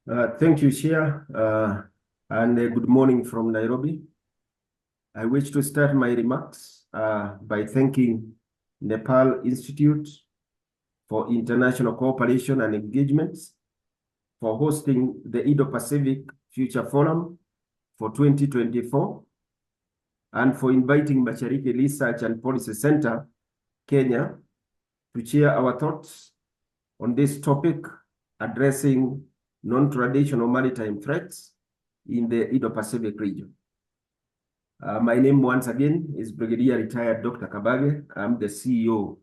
Thank you, Shia, and good morning from Nairobi. I wish to start my remarks by thanking Nepal Institute for International Cooperation and Engagements for hosting the Indo-Pacific Future Forum for 2024 and for inviting Mashariki Research and Policy Center, Kenya, to share our thoughts on this topic addressing non-traditional maritime threats in the Indo-Pacific region. My name once again is Brigadier retired Dr. Kabage. I'm the CEO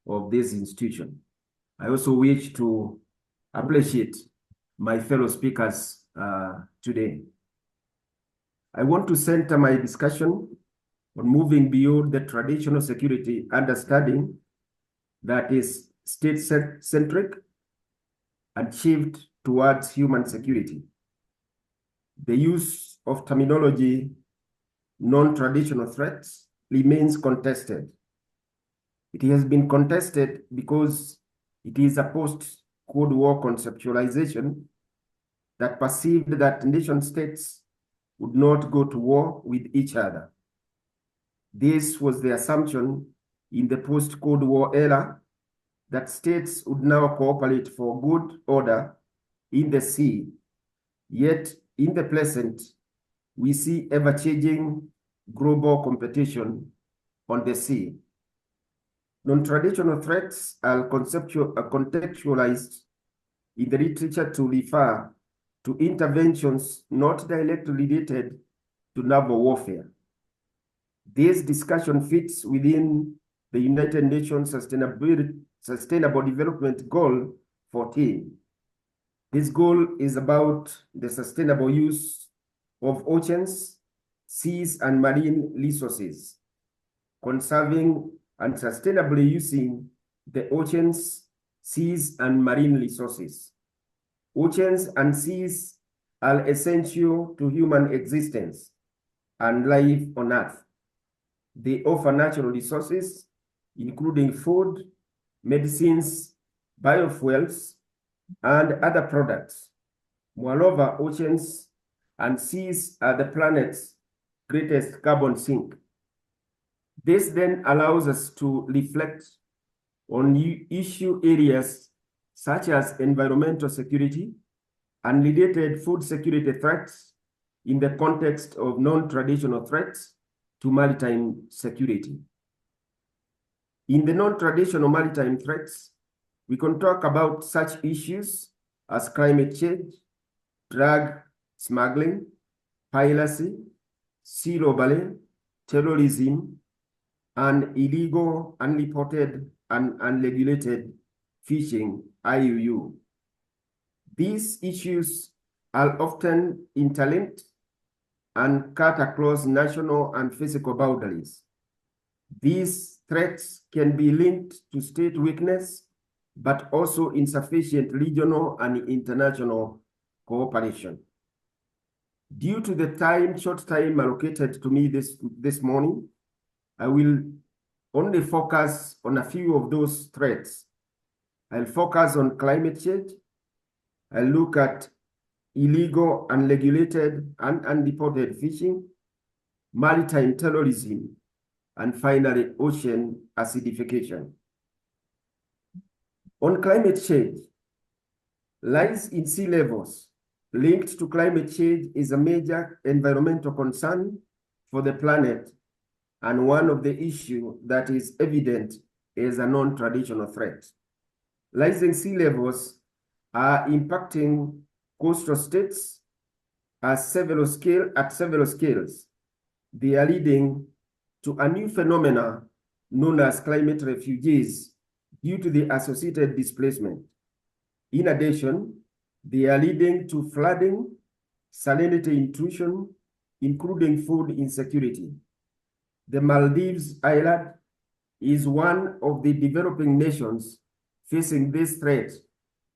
of this institution. I also wish to appreciate my fellow speakers today. I want to center my discussion on moving beyond the traditional security understanding that is state-centric and shift towards human security. The use of terminology non-traditional threats remains contested. It has been contested because it is a post-Cold War conceptualization that perceived that nation states would not go to war with each other. This was the assumption in the post-Cold War era that states would now cooperate for good order in the sea. Yet, in the present, we see ever-changing global competition on the sea. Non-traditional threats are contextualized in the literature to refer to interventions not directly related to naval warfare. This discussion fits within the United Nations Sustainable Development Goal 14. This goal is about the sustainable use of oceans, seas, and marine resources, conserving and sustainably using the oceans, seas, and marine resources. Oceans and seas are essential to human existence and life on Earth. They offer natural resources, including food, medicines, biofuels, and other products. Moreover, oceans and seas are the planet's greatest carbon sink. This then allows us to reflect on issue areas such as environmental security and related food security threats in the context of non-traditional threats to maritime security. In the non-traditional maritime threats, we can talk about such issues as climate change, drug smuggling, piracy, sea robbery, terrorism, and illegal, unreported, and unregulated fishing, IUU. These issues are often interlinked and cut across national and physical boundaries. These threats can be linked to state weakness, but also insufficient regional and international cooperation. Due to the short time allocated to me this morning, I will only focus on a few of those threats. I'll focus on climate change. I'll look at illegal, unregulated, and unreported fishing, maritime terrorism, and finally, ocean acidification. On climate change, rise in sea levels linked to climate change is a major environmental concern for the planet and one of the issues that is evident as a non-traditional threat. Rising sea levels are impacting coastal states at several scales. They are leading to a new phenomena known as climate refugees due to the associated displacement. In addition, they are leading to flooding, salinity intrusion, including food insecurity. The Maldives Island is one of the developing nations facing this threat,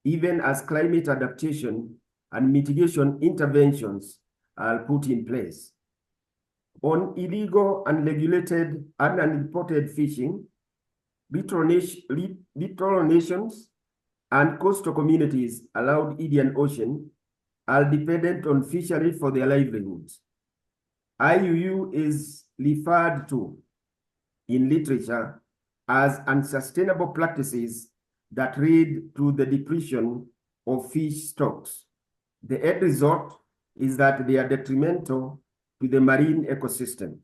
even as climate adaptation and mitigation interventions are put in place. On illegal, unregulated, and unreported fishing, littoral nations and coastal communities around Indian Ocean are dependent on fishery for their livelihoods. IUU is referred to in literature as unsustainable practices that lead to the depletion of fish stocks. The end result is that they are detrimental to the marine ecosystem.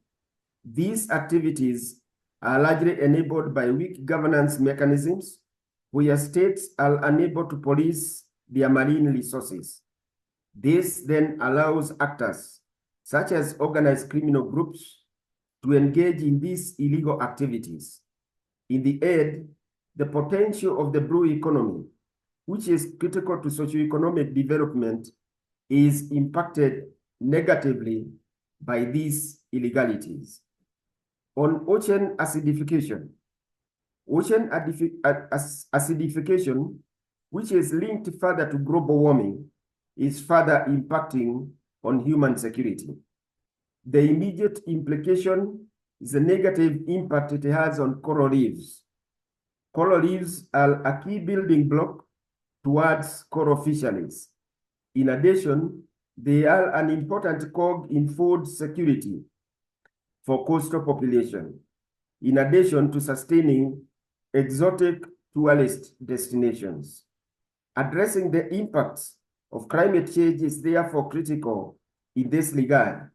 These activities are largely enabled by weak governance mechanisms where states are unable to police their marine resources. This then allows actors, such as organized criminal groups, to engage in these illegal activities. In the end, the potential of the blue economy, which is critical to socioeconomic development, is impacted negatively by these illegalities. On ocean acidification. Ocean acidification, which is linked further to global warming, is further impacting on human security. The immediate implication is the negative impact it has on coral reefs. Coral reefs are a key building block towards coral fisheries. In addition, they are an important cog in food security for coastal population, in addition to sustaining exotic tourist destinations. Addressing the impacts of climate change is therefore critical in this regard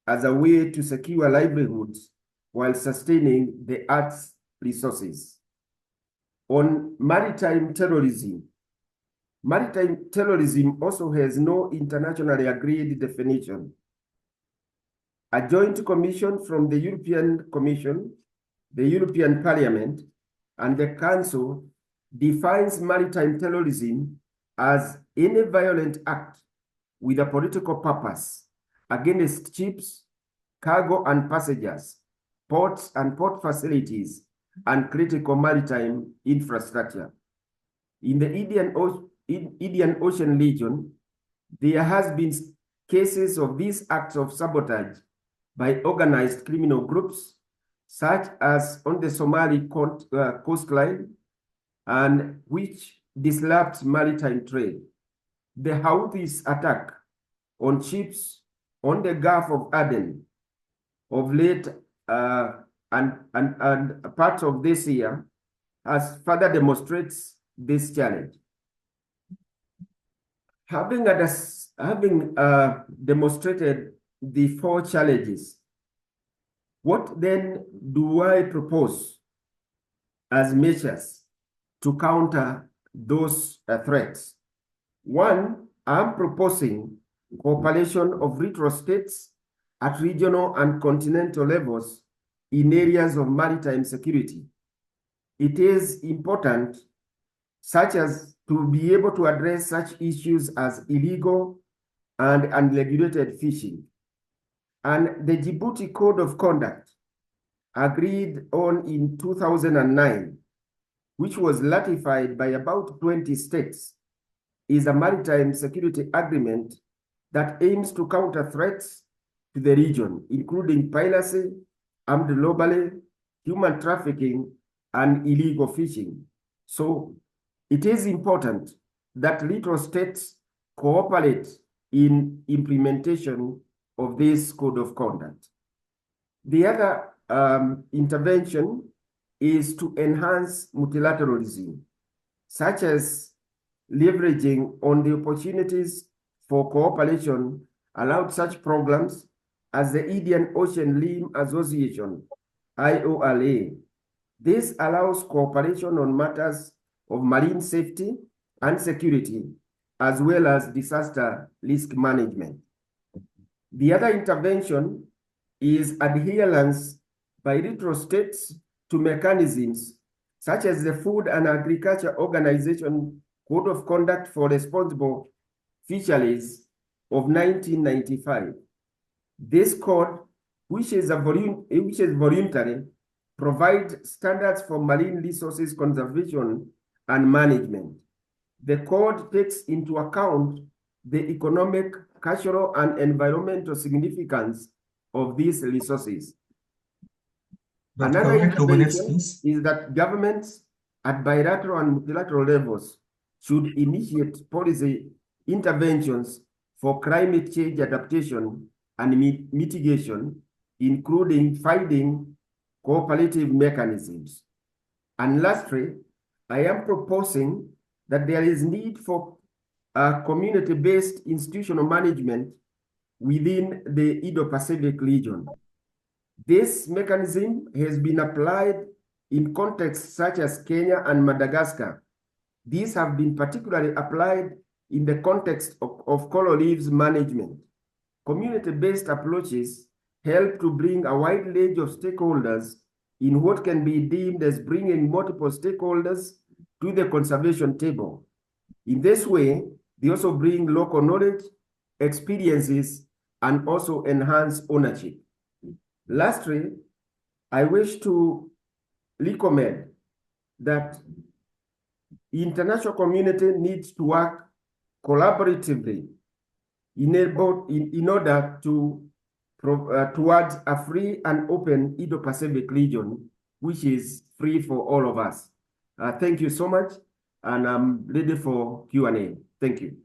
as a way to secure livelihoods while sustaining the Earth's resources. On maritime terrorism. Maritime terrorism also has no internationally agreed definition. A joint commission from the European Commission, the European Parliament, and the Council defines maritime terrorism as any violent act with a political purpose against ships, cargo and passengers, ports and port facilities, and critical maritime infrastructure. In the Indian Ocean region, there has been cases of these acts of sabotage by organized criminal groups, such as on the Somali coastline, and which disrupts maritime trade. The Houthis attack on ships on the Gulf of Aden of late and part of this year has further demonstrates this challenge. Having demonstrated the four challenges, what then do I propose as measures to counter those threats? One, I'm proposing cooperation of littoral states at regional and continental levels in areas of maritime security. It is important, such as to be able to address such issues as illegal and unregulated fishing. And the Djibouti Code of Conduct, agreed on in 2009, which was ratified by about 20 states, is a maritime security agreement that aims to counter threats to the region, including piracy, armed robbery, human trafficking, and illegal fishing. So it is important that littoral states cooperate in implementation of this code of conduct. The other intervention is to enhance multilateralism, such as leveraging on the opportunities for cooperation allowed such programs as the Indian Ocean Rim Association, IORA. This allows cooperation on matters of marine safety and security, as well as disaster risk management. The other intervention is adherence by littoral states to mechanisms such as the Food and Agriculture Organization Code of Conduct for Responsible Fisheries of 1995. This code, which is voluntary, provides standards for marine resources conservation and management. The code takes into account the economic, cultural, and environmental significance of these resources. Another intervention is that governments at bilateral and multilateral levels should initiate policy interventions for climate change adaptation and mitigation, including finding cooperative mechanisms. And lastly, I am proposing that there is need for a community-based institutional management within the Indo-Pacific region. This mechanism has been applied in contexts such as Kenya and Madagascar. These have been particularly applied in the context of coral reefs management. Community-based approaches help to bring a wide range of stakeholders in what can be deemed as bringing multiple stakeholders to the conservation table. In this way, they also bring local knowledge, experiences, and also enhance ownership. Lastly, I wish to recommend that the international community needs to work collaboratively in order to towards a free and open Indo-Pacific region, which is free for all of us. Thank you so much, and I'm ready for Q&A. Thank you.